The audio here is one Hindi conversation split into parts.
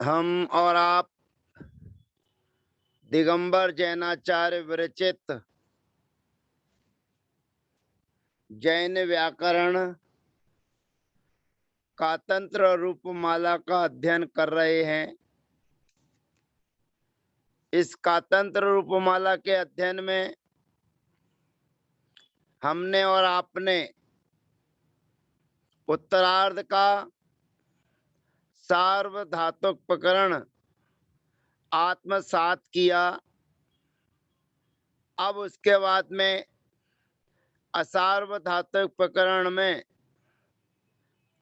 हम और आप दिगंबर जैनाचार्य विरचित जैन व्याकरण कातंत्र रूपमाला का अध्ययन कर रहे हैं। इस कातंत्र रूपमाला के अध्ययन में हमने और आपने उत्तरार्ध का सार्वधातुक प्रकरण आत्मसात किया। अब उसके बाद में असार्वधातुक प्रकरण में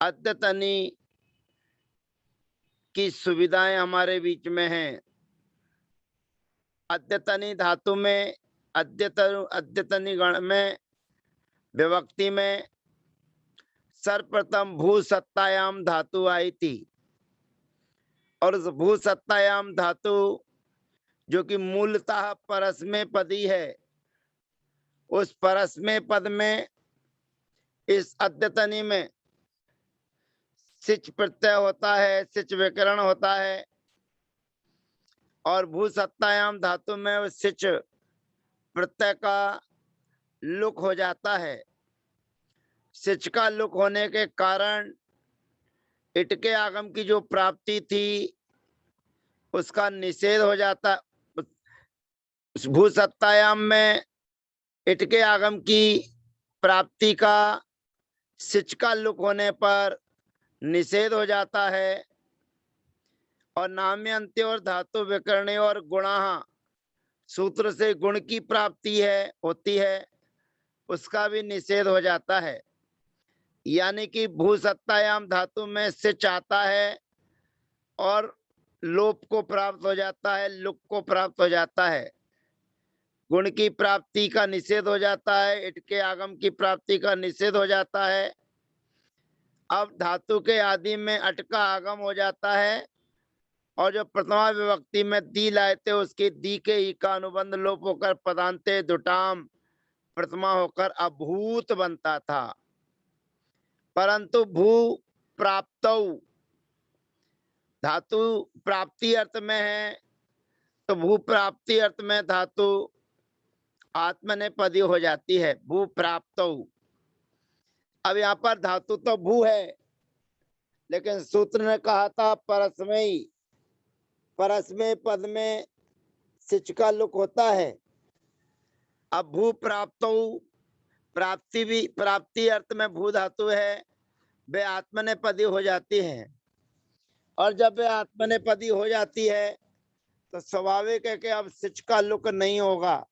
अद्यतनी की सुविधाएं हमारे बीच में हैं। अद्यतनी धातु में अद्यतनी गण में विभक्ति में सर्वप्रथम भू सत्तायाम धातु आई थी और उस भू सत्तायाम धातु जो कि मूलतः परस्मै पदी है, उस परस्मै पद में इस अद्यतनी में सिच प्रत्यय होता है, सिच विकरण होता है और भू सत्तायाम धातु में उस सिच प्रत्यय का लुक हो जाता है। सिच का लुक होने के कारण इट के आगम की जो प्राप्ति थी उसका निषेध हो जाता। भू सत्तायाम में इट के आगम की प्राप्ति का सिच का लुक होने पर निषेध हो जाता है और नाम्य अंत्य और धातु विकरणी और गुणा सूत्र से गुण की प्राप्ति होती है, उसका भी निषेध हो जाता है। यानी कि भू सत्तायाम धातु में सिच आता है और लोप को प्राप्त हो जाता है, लुक को प्राप्त हो जाता है, गुण की प्राप्ति का निषेध हो जाता है, इट के आगम की प्राप्ति का निषेध हो जाता है। अब धातु के आदि में अट का आगम हो जाता है और जो प्रथमा विभक्ति में दी लाए थे उसके दी के ई का अनुबंध लोप होकर पदांते दुटाम प्रथमा होकर अभूत बनता था। परंतु भू प्राप्त धातु प्राप्ति अर्थ में है तो भू प्राप्ति अर्थ में धातु आत्मनेपदी हो जाती है, भू प्राप्त। अब यहाँ पर धातु तो भू है, लेकिन सूत्र ने कहा था परस्मयी, परस्मय पद में सिच का लुक होता है। अब भू प्राप्त प्राप्ति अर्थ में भू धातु है, वे आत्मनेपदी हो जाती है और जब वे आत्मनेपदी हो जाती है तो स्वाभाविक है कि अब सिच का लुक नहीं होगा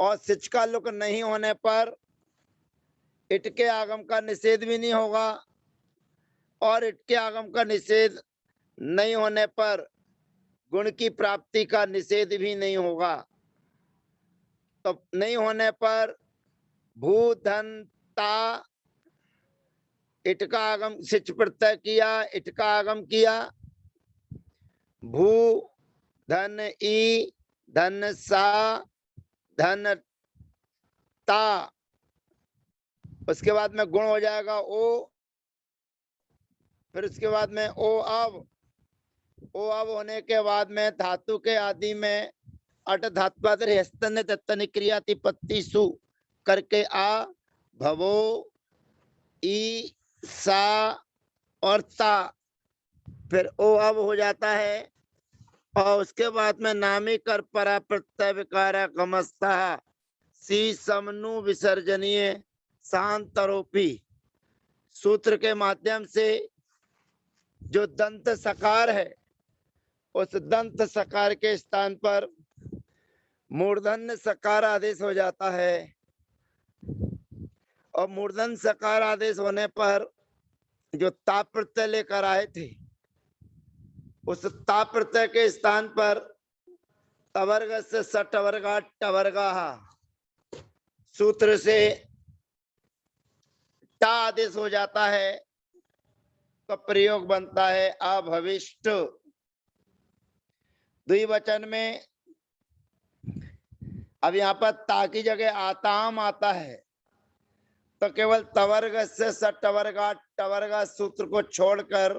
और सिच का लुक नहीं होने पर इट के आगम का निषेध भी नहीं होगा और इट के आगम का निषेध नहीं होने पर गुण की प्राप्ति का निषेध भी नहीं होगा। तो नहीं होने पर भू धन ता इट का आगम सिच प्रत्यय किया, इट का आगम किया, भू धन ई धन सा धन ता, उसके बाद में गुण हो जाएगा ओ, फिर उसके बाद में ओ अब होने के बाद में धातु के आदि में अट धात्वादर हस्तन तत्तन क्रियातिपत्ति सु करके आ भवो ई सा और ता, फिर ओ अब हो जाता है और उसके बाद में नामी कर परा प्रत्यय विकारा गमस्ता सी समनु विसर्जनीय शांतरोपी सूत्र के माध्यम से जो दंत सकार है उस दंत सकार के स्थान पर मूर्धन्य सकार आदेश हो जाता है और मूर्धन्य सकार आदेश होने पर जो ता प्रत्यय लेकर आए थे उस ता प्रत्यय के स्थान पर तवर्ग से सटवर्गा टवर्गा सूत्र से टा आदेश हो जाता है तो प्रयोग बनता है अभविष्ट। द्विवचन में अब यहाँ पर ता की जगह आताम आता है तो केवल तवर्ग से सटवर्गा टवर्गा सूत्र को छोड़कर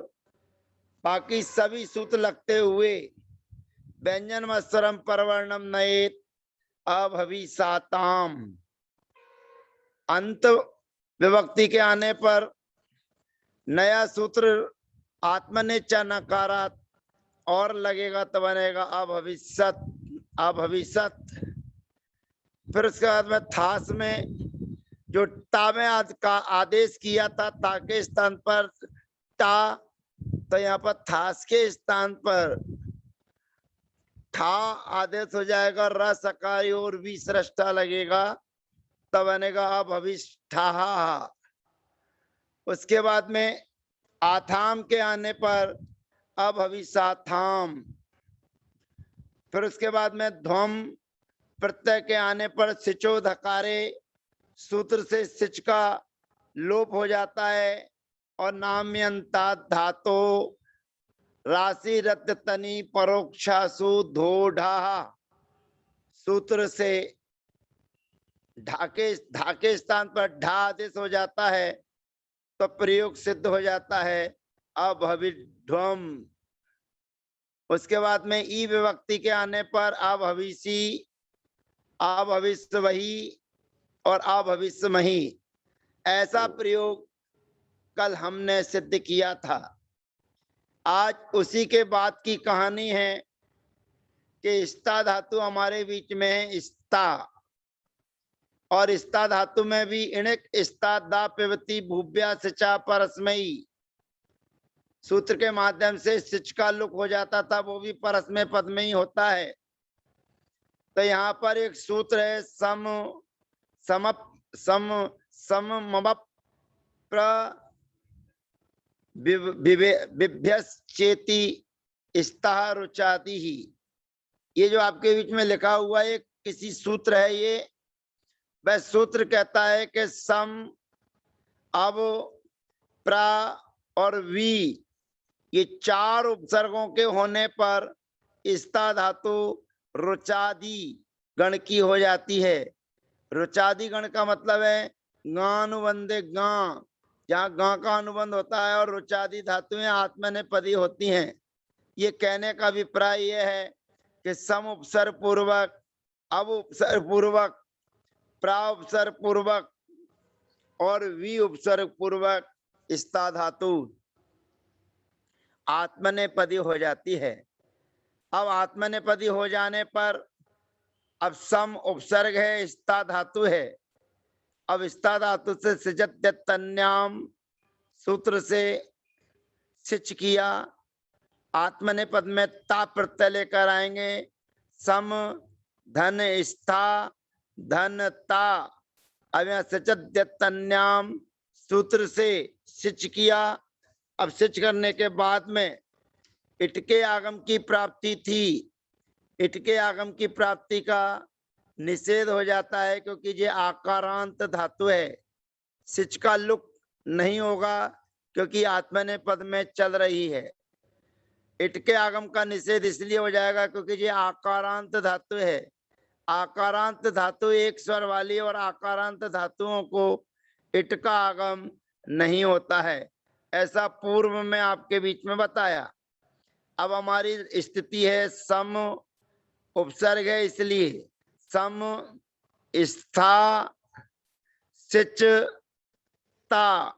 बाकी सभी सूत्र लगते हुए व्यंजन मत्सरम परवर्णम नयेत अभविसाताम। अंत विभक्ति के आने पर नया सूत्र आत्मने च नकारात और लगेगा तो बनेगा अभविष्यत, अभविष्यत। फिर उसके बाद में थास में जो ता में का आदेश किया था ता के स्थान पर ता, तो यहाँ पर थास के स्थान पर ठा आदेश हो जाएगा, र सकारी और वी सृष्टा लगेगा, तब बनेगा अभविष्ठा। उसके बाद में आथाम के आने पर अभविषाथाम। फिर उसके बाद में ध्वम प्रत्यय के आने पर सिचो धकारे, सूत्र से सिच का लोप हो जाता है और नाम्यंता धातो राशि रत तनी परोक्षासु धोढ़ा, सूत्र से ढाके ढाके स्थान पर ढा आदेश हो जाता है तो प्रयोग सिद्ध हो जाता है अभविध्वम। उसके बाद में ई विभक्ति के आने पर अभविषी, अभविष्यवही और अभविष्यमही, ऐसा प्रयोग कल हमने सिद्ध किया था। आज उसी के बाद की कहानी है कि स्ता धातु हमारे बीच में है, स्ता, और स्ता धातु में भी इणिक स्ता दा पिबती भूभ्या सिचा परस्मयी, सूत्र के माध्यम से सिच का लुक हो जाता था, वो भी परस्मय पद में ही होता है। तो यहाँ पर एक सूत्र है सम समप सम सममप प्र बिभ्यश्चेति स्तः रुचाति ही। ये जो आपके बीच में लिखा हुआ एक किसी सूत्र है, ये वह सूत्र कहता है कि सम, अब, प्रा और वी, ये चार उपसर्गों के होने पर स्ता धातु रुचादि गण की हो जाती है। रुचादि गण का मतलब है गानुबंधे गा, जहाँ गा का अनुबंध होता है, और रुचादि धातुएं आत्मनेपदी होती हैं। ये कहने का अभिप्राय यह है कि सम उपसर्ग पूर्वक, अब उपसर्ग पूर्वक, प्रा उपसर्ग पूर्वक और वी उपसर्ग पूर्वक स्ता धातु आत्मनेपदी हो जाती है। अब आत्मनेपदी हो जाने पर अब सम उपसर्ग है, स्ता धातु है। अब स्ता धातु से सिजत्य तन्याम, सूत्र से सिच किया, आत्मनेपद में ता प्रत्यय लेकर आएंगे, सम धन स्था धन ता। अब यहाँ सिचत्य तन्याम, सूत्र से सिच किया। अब सिच करने के बाद में इटके आगम की प्राप्ति थी, इटके आगम की प्राप्ति का निषेध हो जाता है, क्योंकि ये आकारांत धातु है, सिच का लुक नहीं होगा क्योंकि आत्मनेपद में चल रही है। इटके आगम का निषेध इसलिए हो जाएगा क्योंकि ये आकारांत धातु है। आकारांत धातु एक स्वर वाली और आकारांत धातुओं को इटका आगम नहीं होता है, ऐसा पूर्व में आपके बीच में बताया। अब हमारी स्थिति है सम उपसर्ग है, इसलिए सम स्था सिच ता,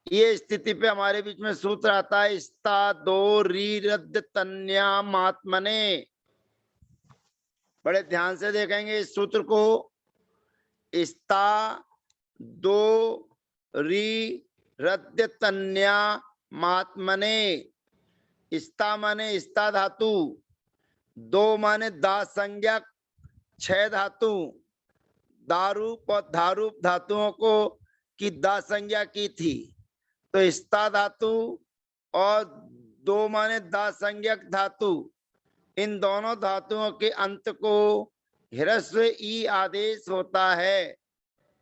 ये स्थिति पे हमारे बीच में सूत्र आता है स्ता दो री रद्द तन्याम आत्मने। बड़े ध्यान से देखेंगे इस सूत्र को, स्ता दो री रद्द तन्यामात्मने। स्ता माने स्ता धातु, दो माने दा संज्ञक छह धातु, दारूप और धारूप धातुओं को की दा संज्ञा की थी, तो स्ता धातु और दो माने दा संज्ञक धातु, इन दोनों धातुओं के अंत को ह्रस्व ई आदेश होता है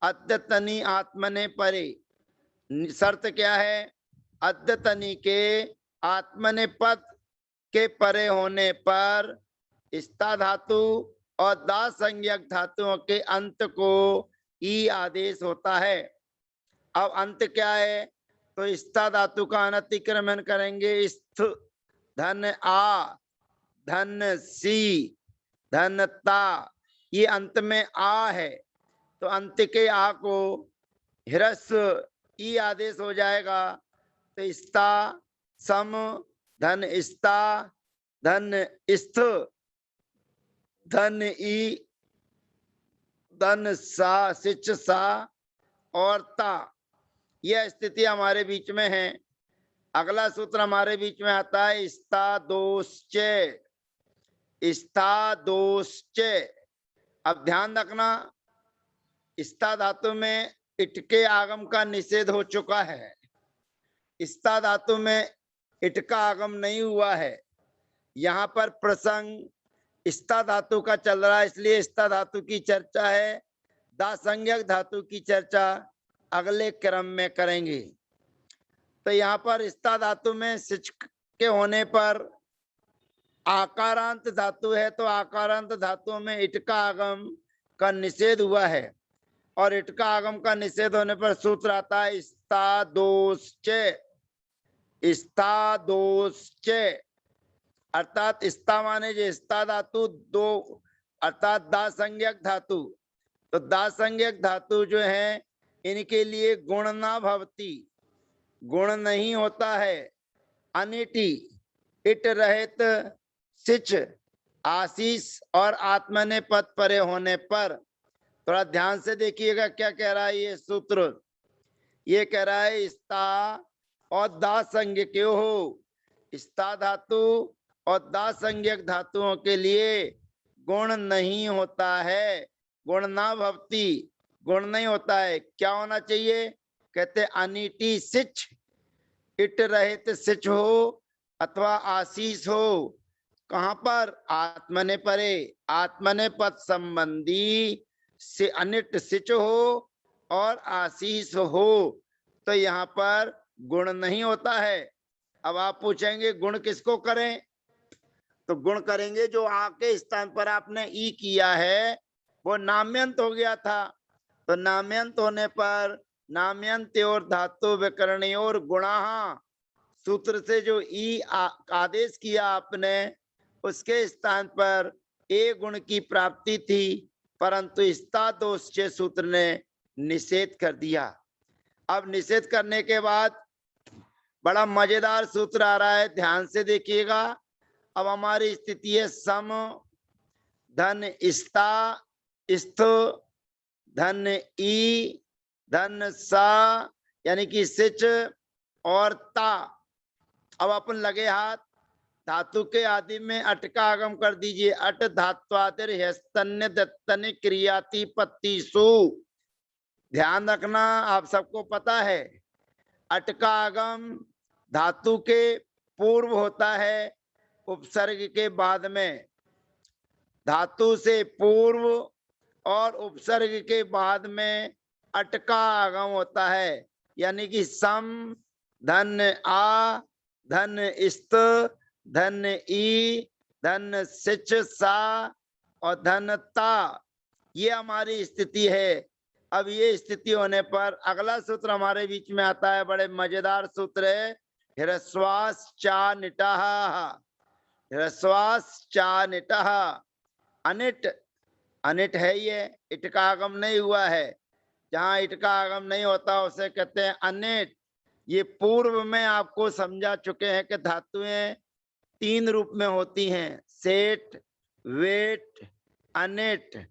अद्यतनी आत्मने परे। शर्त क्या है? अद्यतनी के आत्मने पद के परे होने पर स्ता धातु और दा संज्ञक धातुओं के अंत को ई आदेश होता है। अब अंत क्या है? तो स्था धातु का अनतिक्रमण करेंगे। स्थ धन आ, धन सी, धन ता, ये अंत में आ है, तो अंत के आ को ह्रस्व ई आदेश हो जाएगा। तो स्था सम धन स्था धन स्थ धन ई धन सा सिच सा और ता, यह स्थिति हमारे बीच में है। अगला सूत्र हमारे बीच में आता है स्था दोश्च। स्था दोश्च, अब ध्यान रखना, स्था धातु में इट के आगम का निषेध हो चुका है। स्था धातु में इट का आगम नहीं हुआ है। यहाँ पर प्रसंग स्था धातु का चल रहा है, इसलिए स्था धातु की चर्चा है। दासंज्ञक धातु की चर्चा अगले क्रम में करेंगे। तो यहाँ पर स्था धातु में सिच के होने पर आकारांत धातु है, तो आकारांत धातुओं में इट का आगम का निषेध हुआ है, और इट का आगम का निषेध होने पर सूत्र आता है स्था दोश्च। स्था दोश्च अर्थात स्था माने जो स्था धातु दो, अर्थात दासंज्ञक धातु, तो दासंज्ञक धातु जो है इनके लिए गुण ना भवती, गुण नहीं होता है। अनिटी इट रहित सिच आशीष और आत्मने पद परे होने पर, थोड़ा ध्यान से देखिएगा क्या कह रहा है ये सूत्र। ये कह रहा है स्था और दासंज्ञ क्यों हो, स्था धातु और दासंज्ञक धातुओं के लिए गुण नहीं होता है, गुण ना भवती, गुण नहीं होता है। क्या होना चाहिए, कहते अनिटी सिच, इट रहित सिच हो अथवा आशीष हो। कहां पर, आत्मने परे, आत्मने पद संबंधी से अनिट सिच हो और आशीष हो, तो यहाँ पर गुण नहीं होता है। अब आप पूछेंगे गुण किसको करें, तो गुण करेंगे जो आ के स्थान पर आपने ई किया है वो नाम्यंत हो गया था, तो नाम्यंत होने पर नाम्यंत और धातु विकरणी और गुणा, सूत्र से जो ई आदेश किया आपने उसके स्थान पर ए गुण की प्राप्ति थी, परंतु स्था दोष सूत्र ने निषेध कर दिया। अब निषेध करने के बाद बड़ा मजेदार सूत्र आ रहा है, ध्यान से देखिएगा। अब हमारी स्थिति है सम धन स्था स्थ धन ई धन सा, यानी कि सिच और ता। अब अपन लगे हाथ, धातु के आदि में अट का आगम कर दीजिए। अट धात्वादिर ह्यस्तन्य दत्तन क्रियाति पत्ति सु। ध्यान रखना, आप सबको पता है अट का आगम धातु के पूर्व होता है, उपसर्ग के बाद में। धातु से पूर्व और उपसर्ग के बाद में अट का आगम होता है, यानी कि सम धन आ धन स्त धन ई धन सिच सा और धन ता, ये हमारी स्थिति है। अब ये स्थिति होने पर अगला सूत्र हमारे बीच में आता है, बड़े मजेदार सूत्र है, ह्रस्वास चा निटः। ह्रस्वास चा निटः, अनिट, अनिट है ये, इट का आगम नहीं हुआ है। जहां इट का आगम नहीं होता उसे कहते हैं अनिट। ये पूर्व में आपको समझा चुके हैं कि धातुएं तीन रूप में होती हैं, सेट वेट अनिट।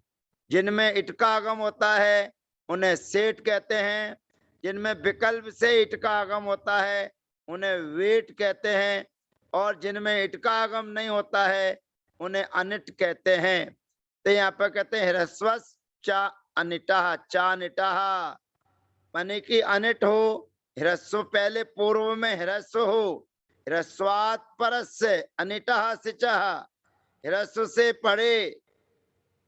जिनमें इट का आगम होता है उन्हें सेट कहते हैं, जिनमें विकल्प से इट का आगम होता है उन्हें वेट कहते हैं, और जिनमें इट का आगम नहीं होता है उन्हें अनिट कहते हैं। तो यहाँ पर कहते हैं ह्रस्वस चा अनिटः, चा अनिटः माने कि अनिट हो, ह्रस्व पहले पूर्व में ह्रस्व हो, ह्रस्वात् परस्य अनिटः सिचः, ह्रस्व से परे,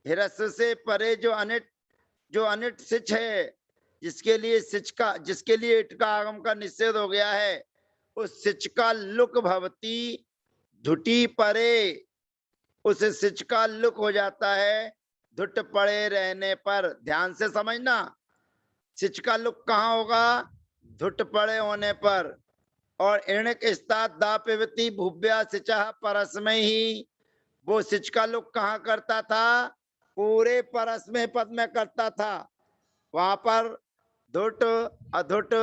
ह्रस्व से परे जो अनिट सिच है, जिसके लिए सिच का, जिसके लिए इट का आगम का निषेध हो गया है, उस सिच का लुक भवती धुटी परे, उस सिच का लुक हो जाता है धुट पड़े रहने पर। ध्यान से समझना, सिच का लुक कहाँ होगा, धुट पड़े होने पर, और इणक स्तात दा पिबती भुव्या सिचा परस्मय ही, वो सिच का लुक कहाँ करता था? पूरे परस्मय पद में करता था। वहां पर धुट अधुट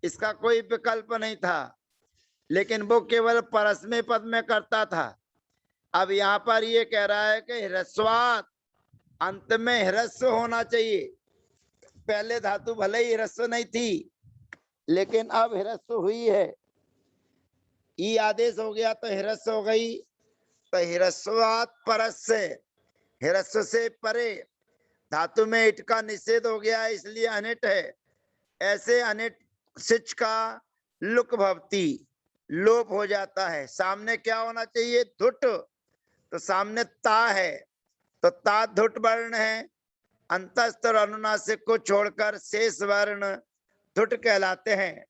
इसका कोई विकल्प नहीं था, लेकिन वो केवल परस्मय पद में करता था। अब यहाँ पर ये कह रहा है कि ह्रस्वात, अंत में ह्रस्व होना चाहिए। पहले धातु भले ही ह्रस्व नहीं थी, लेकिन अब ह्रस्व हुई है। ई आदेश हो गया तो ह्रस्व हो गई। तो ह्रस्वात परस्य, ह्रस्व से परे, धातु में इट का निषेध हो गया, इसलिए अनिट है। ऐसे अनिट सिच का लुक भवती, लोप हो जाता है। सामने क्या होना चाहिए? धुट, तो सामने ता है, तो ता धुट वर्ण है। अंतस्थ और अनुनासिक को छोड़कर शेष वर्ण धुट कहलाते हैं।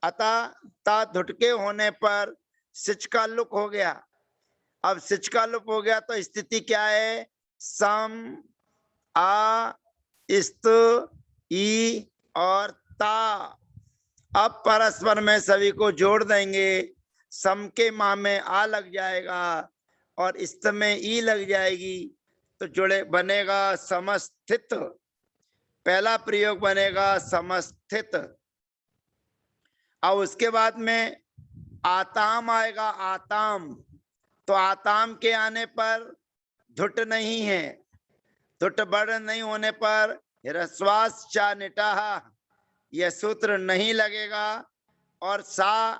अतः ता धुट के होने पर सिच का लुक हो गया। अब सिच का लुक हो गया तो स्थिति क्या है? सम, आ, स्त, ई और ता। अब परस्पर में सभी को जोड़ देंगे। सम के माँ में आ लग जाएगा और स्त में ई लग जाएगी, तो जुड़े बनेगा समस्थित। पहला प्रयोग बनेगा समस्थित। अब उसके बाद में आताम आएगा, आताम। तो आताम के आने पर धुट नहीं है, धुट वर्ण नहीं होने पर ह्रस्वास चा निटाह, यह सूत्र नहीं लगेगा। और सा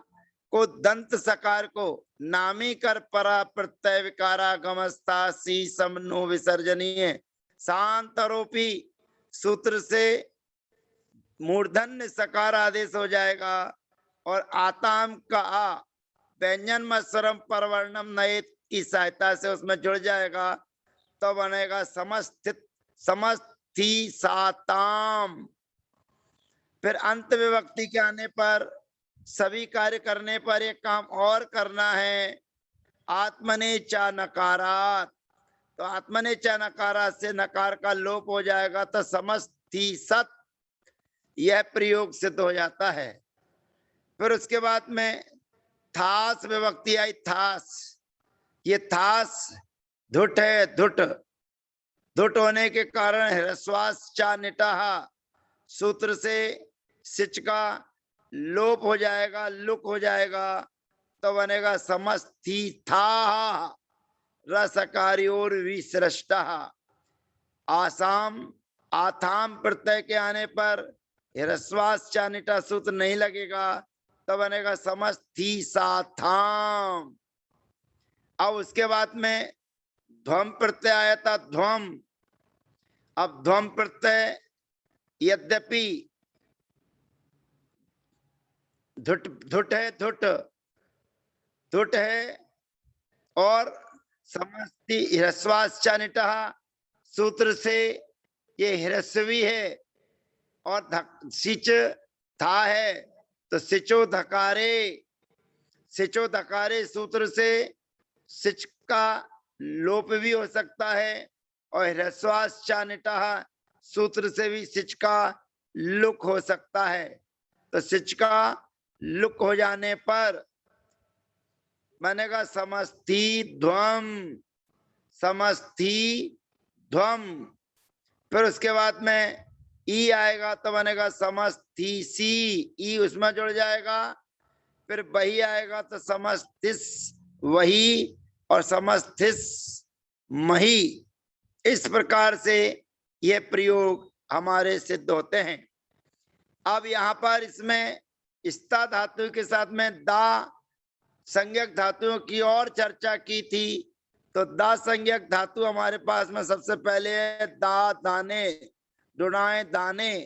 को दंत सकार को नामी कर परा प्रत्यय विकारा गमस्ता सी समनो विसर्जनीय शांतरोपी सूत्र से मूर्धन्य सकार आदेश हो जाएगा। और आताम का आ व्यंजन मत्सरम परवर्णम नयत की सहायता से उसमें जुड़ जाएगा, तो बनेगा समस्थित, समस्थि साताम। फिर अंत विभक्ति के आने पर सभी कार्य करने पर एक काम और करना है, आत्मने चा नकारात। तो आत्मने चा नकारात से नकार का लोप हो जाएगा, तो समस्थि सत, यह प्रयोग सिद्ध हो जाता है। फिर उसके बाद में थास विभक्ति आई, थास। ये थास धुट है, धुट। धुट होने के कारण ह्रस्वास चा निटाह सूत्र से सिच का लोप हो जाएगा, लुक हो जाएगा, तो बनेगा समस्थि था रसकार्योर विसृष्टा। आसाम, आथाम प्रत्यय के आने पर ह्रस्वास चा निटा सूत्र नहीं लगेगा, तो बनेगा समस्थि साथाम। अब उसके बाद में ध्वम प्रत्यय आया था, ध्वम। अब ध्वम प्रत्यय यद्यपि धुट, धुट है, धुट, धुट है, और समस्ति ह्रस्वाश्चानिटः सूत्र से ये ह्रस्वी है, और सिच था है, तो सिचो धकारे, सिचो धकारे सूत्र से सिच का लोप भी हो सकता है, और ह्रस्वाश्चानिटः सूत्र से भी सिच का लुक हो सकता है। तो सिच का लुक हो जाने पर बनेगा समस्थि ध्वम, समस्थि ध्वम। फिर उसके बाद में ई आएगा तो बनेगा समस्थि सी, ई उसमें जुड़ जाएगा। फिर वही आएगा तो समस्थिस वही, और समस्थिस मही। इस प्रकार से ये प्रयोग हमारे सिद्ध होते हैं। अब यहाँ पर इसमें स्ता धातु के साथ में दा संज्ञक धातुओं की और चर्चा की थी। तो दा संज्ञक धातु हमारे पास में सबसे पहले है दा दाने, दुनाए दाने।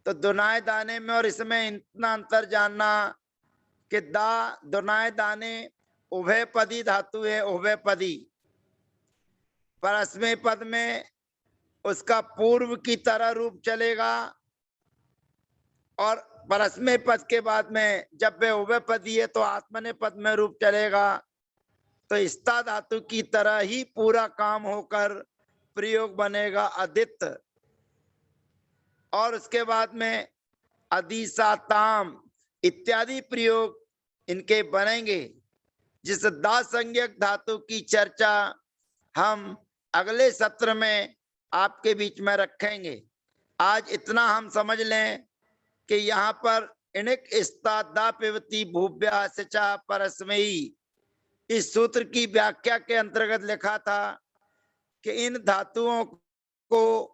तो दुनाए दाने में और इसमें इतना अंतर जानना कि दा दुनाए दाने उभय पदी धातु है, उभय पदी। परस्मय पद में उसका पूर्व की तरह रूप चलेगा, और परस्मय पद के बाद में जब वे उभय पदी है तो आत्मने पद में रूप चलेगा। तो स्ता धातु की तरह ही पूरा काम होकर प्रयोग बनेगा अदित। और उसके बाद में अधिसाताम इत्यादि प्रयोग इनके बनेंगे। जिस दा संज्ञक धातु की चर्चा हम अगले सत्र में आपके बीच में रखेंगे। आज इतना हम समझ लें कि यहाँ पर इणिक स्ता दा पिवती भूभ्या सिचा परस्मयी इस सूत्र की व्याख्या के अंतर्गत लिखा था कि इन धातुओं को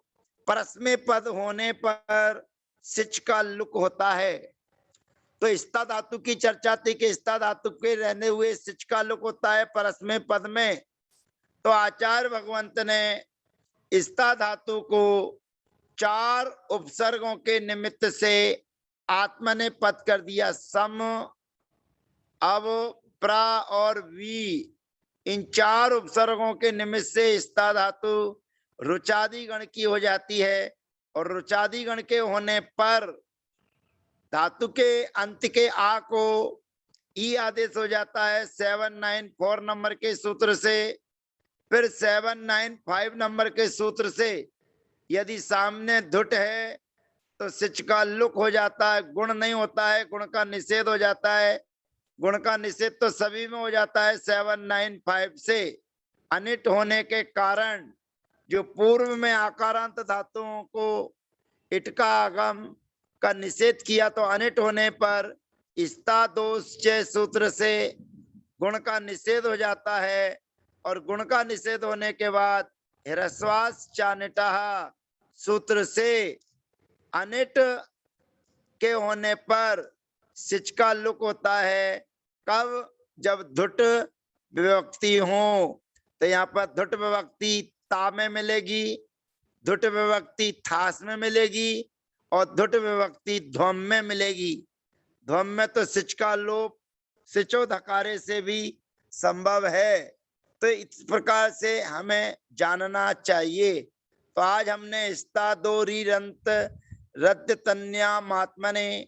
परस्मय पद होने पर सिच का लुक होता है। तो स्ता धातु की चर्चा थी कि स्ता धातु के रहने हुए सिच का लुक होता है परस्मय पद में। तो आचार्य भगवंत ने स्ता धातु को 4 उपसर्गों के निमित्त से आत्मने पद कर दिया। सम, अव, प्रा और वी, इन 4 उपसर्गों के निमित्त से स्ता धातु रुचादि गण की हो जाती है। और रुचादि गण के होने पर धातु के अंत के आ को ई आदेश हो जाता है 794 नंबर के सूत्र से। फिर 795 नंबर के सूत्र से यदि सामने धुट है तो सिच का लुक हो जाता है, गुण नहीं होता है, गुण का निषेध हो जाता है। गुण का निषेध तो सभी में हो जाता है 795 से। अनिट होने के कारण जो पूर्व में आकारांत धातुओं को इट का आगम का निषेध किया, तो अनिट होने पर स्ता दोष च सूत्र से गुण का निषेध हो जाता है। और गुण का निषेध होने के बाद ह्रस्वास चानिटा सूत्र से अनिट के होने पर सिच का लुक होता है। कब? जब धुट विभक्ति हो। तो यहाँ पर धुट विभक्ति ता में मिलेगी, धुट विभक्ति थास में मिलेगी और धुट विभक्ति ध्वम में मिलेगी। ध्वम में तो सिच का लोप सिचो धकारे से भी संभव है। तो इस प्रकार से हमें जानना चाहिए। तो आज हमने स्ता दो री रंत रद्द तन्या महात्मने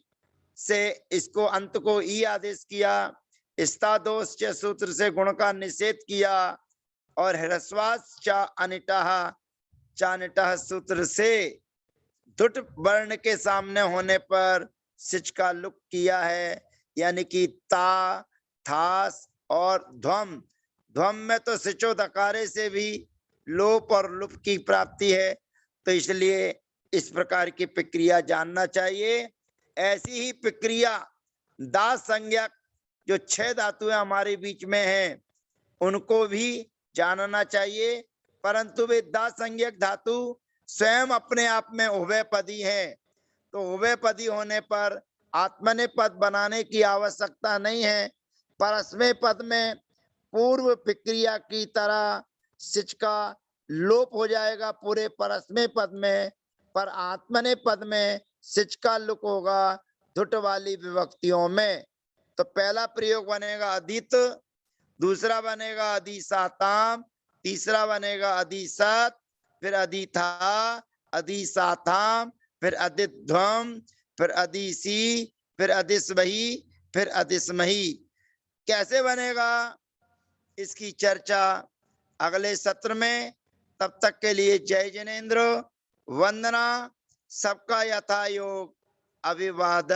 से इसको अंत को ई आदेश किया, स्ता दोष च सूत्र से गुण का निषेध किया और ह्रस्वास चा अनिटः चानिटः सूत्र से धुट वर्ण के सामने होने पर सिच का लुक किया है। यानी कि ता, थास और ध्वम। ध्वम में तो सिचो धकारे से भी लोप और लुप की प्राप्ति है। तो इसलिए इस प्रकार की प्रक्रिया जानना चाहिए। ऐसी ही प्रक्रिया दा संज्ञक जो 6 धातुएं हमारे बीच में हैं उनको भी जानना चाहिए। परंतु वे दा संज्ञक धातु स्वयं अपने आप में उभयपदी है। तो उभयपदी होने पर आत्मने पद बनाने की आवश्यकता नहीं है। परस्मय पद में पूर्व प्रक्रिया की तरह सिच का लोप हो जाएगा पूरे परस्मय पद में, पर आत्मने पद में सिच का लुक होगा धुट वाली विभक्तियों में। तो पहला प्रयोग बनेगा अधित, दूसरा बनेगा अधिसाताम, तीसरा बनेगा अधिसत, फिर अधिथा, अधिसाताम, फिर अधिध्वम, फिर अधिसी, फिर अधिस्मही, फिर अधिस्मही। कैसे बनेगा इसकी चर्चा अगले सत्र में। तब तक के लिए जय जिनेन्द्र, वंदना, सबका यथा योग अभिवादन।